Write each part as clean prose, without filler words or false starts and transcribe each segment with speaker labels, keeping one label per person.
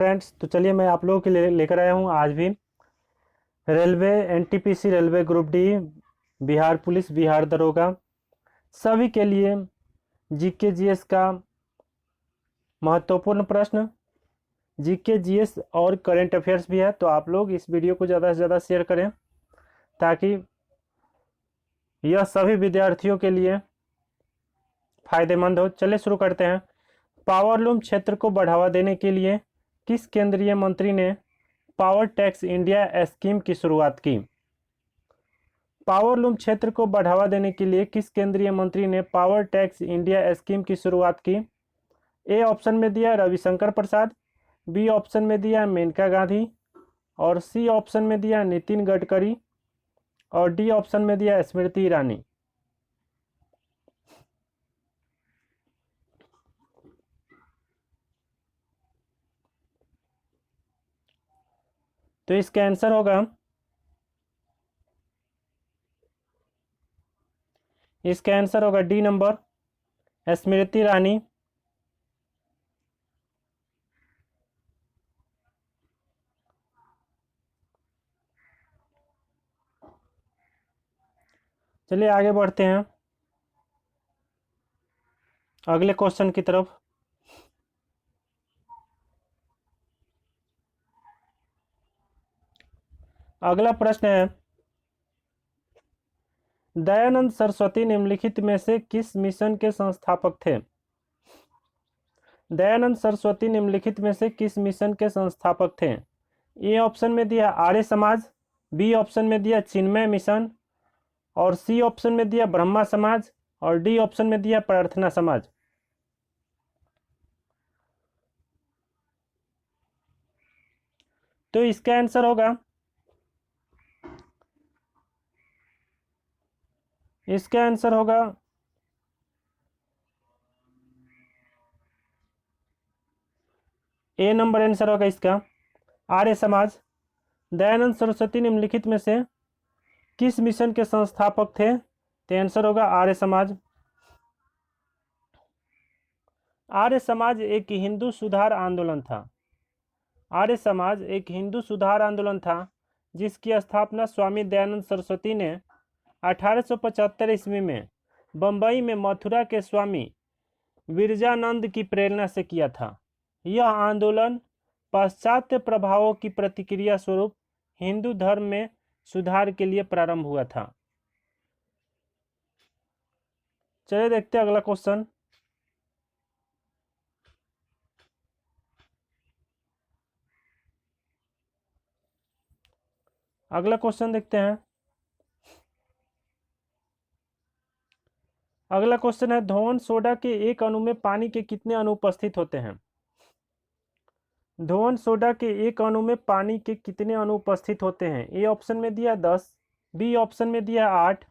Speaker 1: Friends, तो चलिए मैं आप लोगों के लिए लेकर आया हूँ आज भी railway NTPC railway group D, Bihar police, Bihar दरोगा सभी के लिए जीके जीएस का महत्वपूर्ण प्रश्न। जीके जीएस और करंट अफेयर्स भी है, तो आप लोग इस वीडियो को ज़्यादा से ज़्यादा शेयर करें ताकि यह सभी विद्यार्थियों के लिए फायदेमंद हो। चलिए शुरू करते हैं। पावरलूम क्षेत्र को बढ़ावा देने के लिए किस केंद्रीय मंत्री ने पावर टैक्स इंडिया स्कीम की शुरुआत की? पावरलूम क्षेत्र को बढ़ावा देने के लिए किस केंद्रीय मंत्री ने पावर टैक्स इंडिया स्कीम की शुरुआत की? ए ऑप्शन में दिया रविशंकर प्रसाद, बी ऑप्शन में दिया मेनका गांधी, और सी ऑप्शन में दिया नितिन गडकरी, और डी ऑप्शन में दिया स्मृति ईरानी। तो इसका आंसर होगा डी नंबर, स्मृति ईरानी। चलिए आगे बढ़ते हैं अगले क्वेश्चन की तरफ। अगला प्रश्न है, दयानंद सरस्वती निम्नलिखित में से किस मिशन के संस्थापक थे? दयानंद सरस्वती निम्नलिखित में से किस मिशन के संस्थापक थे? ए ऑप्शन में दिया आर्य समाज, बी ऑप्शन में दिया चिन्मय मिशन, और सी ऑप्शन में दिया ब्रह्मा समाज, और डी ऑप्शन में दिया प्रार्थना समाज। तो इसका आंसर होगा ए नंबर आंसर होगा इसका आर्य समाज। दयानंद सरस्वती निम्नलिखित में से किस मिशन के संस्थापक थे? तो आंसर होगा आर्य समाज। आर्य समाज एक हिंदू सुधार आंदोलन था। आर्य समाज एक हिंदू सुधार आंदोलन था जिसकी स्थापना स्वामी दयानंद सरस्वती ने 1875 ईस्वी में बंबई में मथुरा के स्वामी विरजानंद की प्रेरणा से किया था। यह आंदोलन पाश्चात्य प्रभावों की प्रतिक्रिया स्वरूप हिंदू धर्म में सुधार के लिए प्रारंभ हुआ था। चलिए देखते हैं अगला क्वेश्चन। अगला क्वेश्चन देखते हैं। अगला क्वेश्चन है, धोवन सोडा के एक अणु में पानी के कितने अणु उपस्थित होते हैं? धोवन सोडा के एक अणु में पानी के कितने अणु उपस्थित होते हैं? ए ऑप्शन में दिया 10, बी ऑप्शन में दिया 8,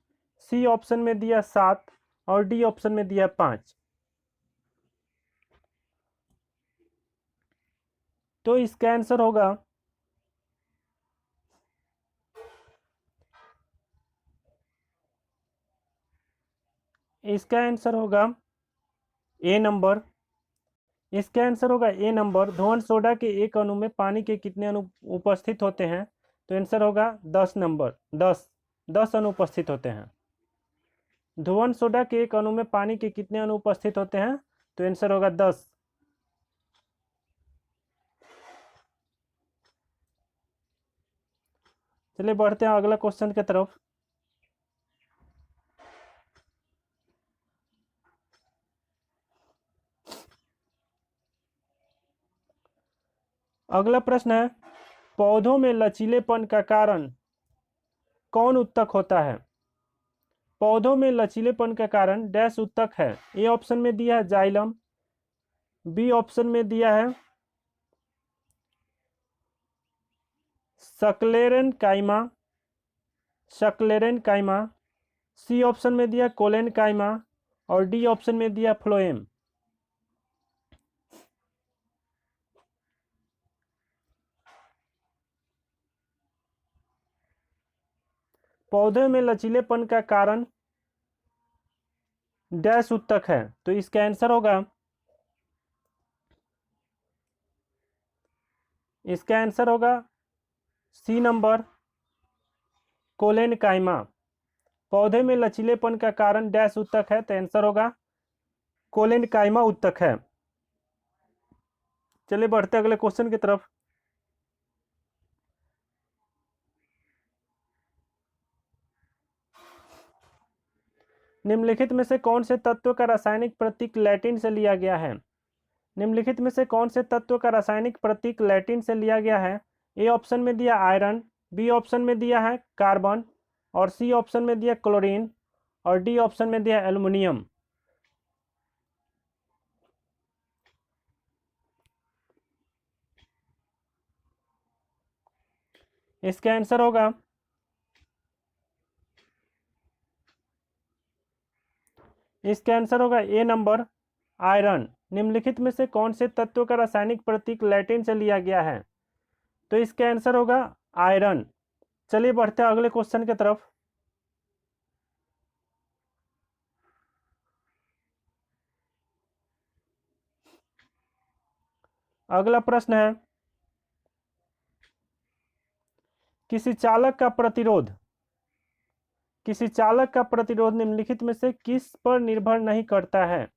Speaker 1: सी ऑप्शन में दिया 7, और डी ऑप्शन में दिया 5। तो इसका आंसर होगा ए नंबर। इसका आंसर होगा ए नंबर। धोवन सोडा के एक अणु में पानी के कितने अणु उपस्थित होते हैं? तो आंसर होगा 10 नंबर। 10 अणु उपस्थित होते हैं। धोवन सोडा के एक अणु में पानी के कितने अणु उपस्थित होते हैं? तो आंसर होगा 10। चलिए बढ़ते हैं अगला क्वेश्चन की तरफ। अगला प्रश्न है, पौधों में लचीलेपन का कारण कौन उत्तक होता है? पौधों में लचीलेपन का कारण डैश उत्तक है। ए ऑप्शन में दिया है जाइलम, बी ऑप्शन में दिया है सक्लेरेन काइमा, सी ऑप्शन में दिया कोलेन काइमा, और डी ऑप्शन में दिया फ्लोएम। पौधे में लचीलेपन का कारण डैश उत्तक है। तो इसका आंसर होगा इसका आंसर होगा सी नंबर, कोलेनकाइमा। पौधे में लचीलेपन का कारण डैश उत्तक है, तो आंसर होगा कोलेनकाइमा उत्तक है। चलिए बढ़ते अगले क्वेश्चन की तरफ। निम्नलिखित में से कौन से तत्व का रासायनिक प्रतीक लैटिन से लिया गया है? निम्नलिखित में से कौन से तत्व का रासायनिक प्रतीक लैटिन से लिया गया है? ए ऑप्शन में दिया आयरन, बी ऑप्शन में दिया है कार्बन, और सी ऑप्शन में दिया क्लोरीन, और डी ऑप्शन में दिया एल्युमिनियम। इसका आंसर होगा ए नंबर, आयरन। निम्नलिखित में से कौन से तत्व का रासायनिक प्रतीक लैटिन से लिया गया है? तो इसका आंसर होगा आयरन। चलिए बढ़ते हैं अगले क्वेश्चन की तरफ। अगला प्रश्न है, किसी चालक का प्रतिरोध निम्नलिखित में से किस पर निर्भर नहीं करता है?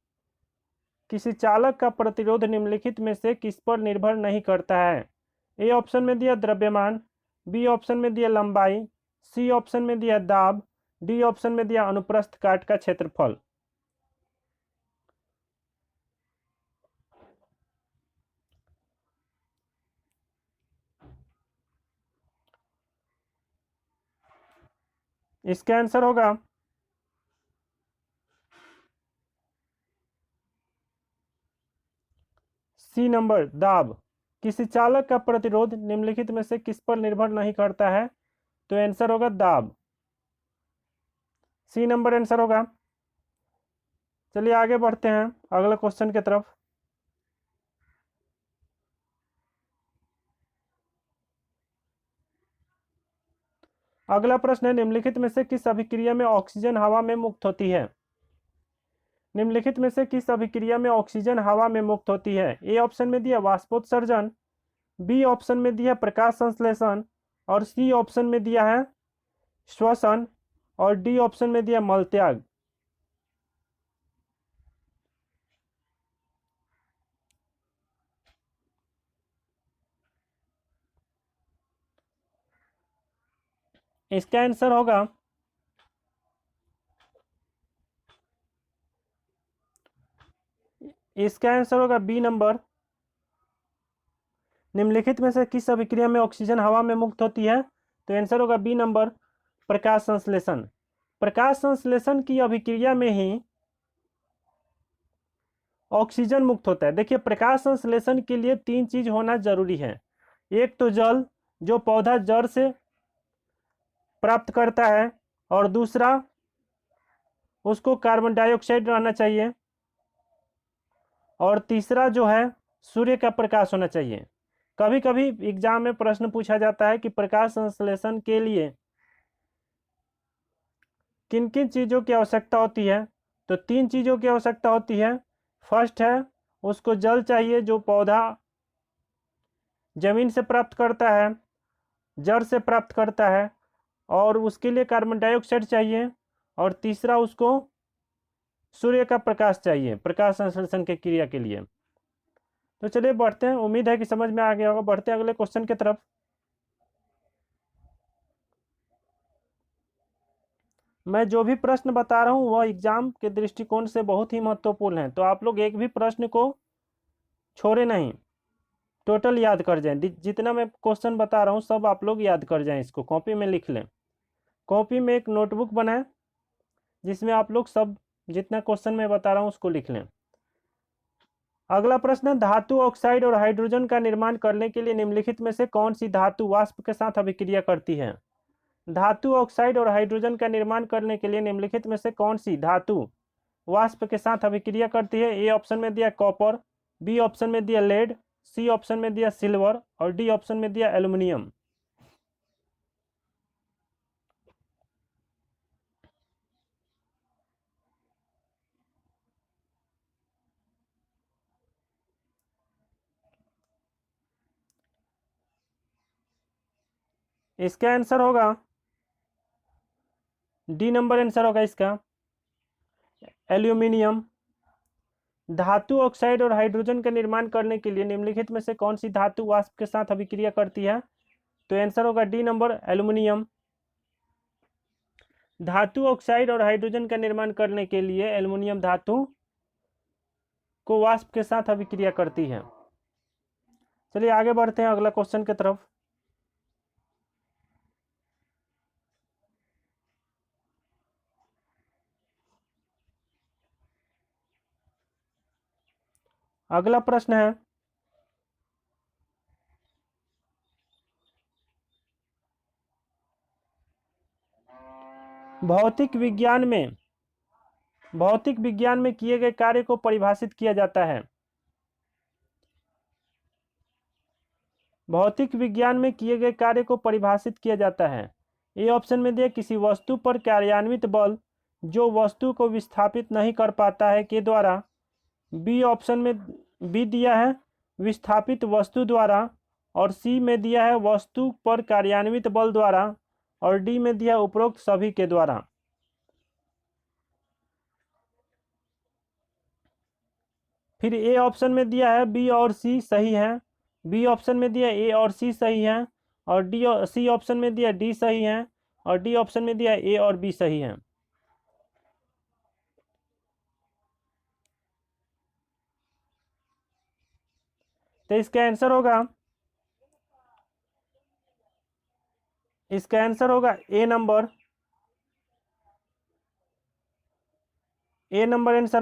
Speaker 1: किसी चालक का प्रतिरोध निम्नलिखित में से किस पर निर्भर नहीं करता है? ए ऑप्शन में दिया द्रव्यमान, बी ऑप्शन में दिया लंबाई, सी ऑप्शन में दिया दाब, डी ऑप्शन में दिया अनुप्रस्थ काट का क्षेत्रफल। इसका आंसर होगा सी नंबर, दाब। किसी चालक का प्रतिरोध निम्नलिखित में से किस पर निर्भर नहीं करता है? तो आंसर होगा दाब। सी नंबर आंसर होगा। चलिए आगे बढ़ते हैं अगले क्वेश्चन की तरफ। अगला प्रश्न है, निम्नलिखित में से किस अभिक्रिया में ऑक्सीजन हवा में मुक्त होती है? निम्नलिखित में से किस अभिक्रिया में ऑक्सीजन हवा में मुक्त होती है? ए ऑप्शन में दिया वाष्पोत्सर्जन, बी ऑप्शन में दिया प्रकाश संश्लेषण, और सी ऑप्शन में दिया है श्वसन, और डी ऑप्शन में दिया मल त्याग। इसका आंसर होगा बी नंबर। निम्नलिखित में से किस अभिक्रिया में ऑक्सीजन हवा में मुक्त होती है? तो आंसर होगा बी नंबर, प्रकाश संश्लेषण। प्रकाश संश्लेषण की अभिक्रिया में ही ऑक्सीजन मुक्त होता है। देखिए, प्रकाश संश्लेषण के लिए तीन चीज होना जरूरी है। एक तो जल, जो पौधा जड़ से प्राप्त करता है, और दूसरा उसको कार्बन डाइऑक्साइड रहना चाहिए, और तीसरा जो है सूर्य का प्रकाश होना चाहिए। कभी कभी एग्जाम में प्रश्न पूछा जाता है कि प्रकाश संश्लेषण के लिए किन किन चीज़ों की आवश्यकता होती है? तो तीन चीज़ों की आवश्यकता होती है। फर्स्ट है, उसको जल चाहिए जो पौधा जमीन से प्राप्त करता है, जड़ से प्राप्त करता है, और उसके लिए कार्बन डाइऑक्साइड चाहिए, और तीसरा उसको सूर्य का प्रकाश चाहिए प्रकाश संश्लेषण की क्रिया के लिए। तो चलिए बढ़ते हैं, उम्मीद है कि समझ में आ गया होगा। बढ़ते हैं अगले क्वेश्चन की तरफ। मैं जो भी प्रश्न बता रहा हूँ वह एग्जाम के दृष्टिकोण से बहुत ही महत्वपूर्ण है, तो आप लोग एक भी प्रश्न को छोड़े नहीं, टोटल याद कर जाएं। जितना मैं क्वेश्चन बता रहा हूँ सब आप लोग याद कर जाएं, इसको कॉपी में लिख लें। कॉपी में एक नोटबुक बनाएं जिसमें आप लोग सब जितना क्वेश्चन मैं बता रहा हूँ उसको लिख लें। अगला प्रश्न है, धातु ऑक्साइड और हाइड्रोजन का निर्माण करने के लिए निम्नलिखित में से कौन सी धातु वाष्प के साथ अभिक्रिया करती है? धातु ऑक्साइड और हाइड्रोजन का निर्माण करने के लिए निम्नलिखित में से कौन सी धातु वाष्प के साथ अभिक्रिया करती है? ए ऑप्शन में दिया कॉपर, बी ऑप्शन में दिया लेड, सी ऑप्शन में दिया सिल्वर, और डी ऑप्शन में दिया एल्युमिनियम। इसका आंसर होगा डी नंबर आंसर होगा इसका, एल्यूमिनियम। धातु ऑक्साइड और हाइड्रोजन का निर्माण करने के लिए निम्नलिखित में से कौन सी धातु वाष्प के साथ अभिक्रिया करती है? तो आंसर होगा डी नंबर, एल्यूमिनियम। धातु ऑक्साइड और हाइड्रोजन का निर्माण करने के लिए एल्यूमिनियम धातु को वाष्प के साथ अभिक्रिया करती है। चलिए आगे बढ़ते हैं अगला क्वेश्चन की तरफ। अगला प्रश्न है, भौतिक विज्ञान में किए गए कार्य को परिभाषित किया जाता है। भौतिक विज्ञान में किए गए कार्य को परिभाषित किया जाता है। ए ऑप्शन में दिया किसी वस्तु पर कार्यान्वित बल जो वस्तु को विस्थापित नहीं कर पाता है के द्वारा। बी ऑप्शन में बी दिया है विस्थापित वस्तु द्वारा, और सी में दिया है वस्तु पर कार्यान्वित बल द्वारा, और डी में दिया उपरोक्त सभी के द्वारा। फिर ए ऑप्शन में दिया है बी और सी सही है, बी ऑप्शन में दिया ए और सी सही है, और डी सी ऑप्शन में दिया डी सही है, और डी ऑप्शन में दिया ए और बी सही है। तो इसका आंसर होगा ए नंबर आंसर